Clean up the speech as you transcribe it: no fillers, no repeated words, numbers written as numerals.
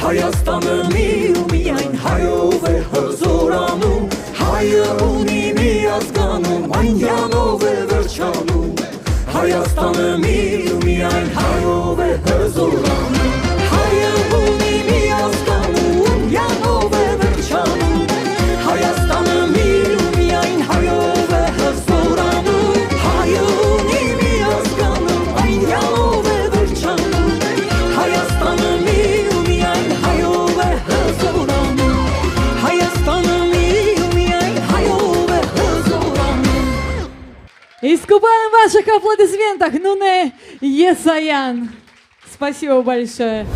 Հայաստանը մի ու միայն հայով է հզորանում, հայը ունի մի ազգանում, այնյանով է վերջանում, Հայաստանը մի ու միայն հայով է հզորանում, հայը ունի մի ազգանում, այնյանով է վերջանում, Հայաստանը մի ու միայն հայով է հզորանում, հայը ունի մի ազգանում, այնյանով է վերջանում, Հայաստանը մի ու միայն հայով է հզորանում, Հայաստանը մի ու միայն հայով է հզորանում. Искупаем в ваших аплодисментах Нуне Есаян. Спасибо большое.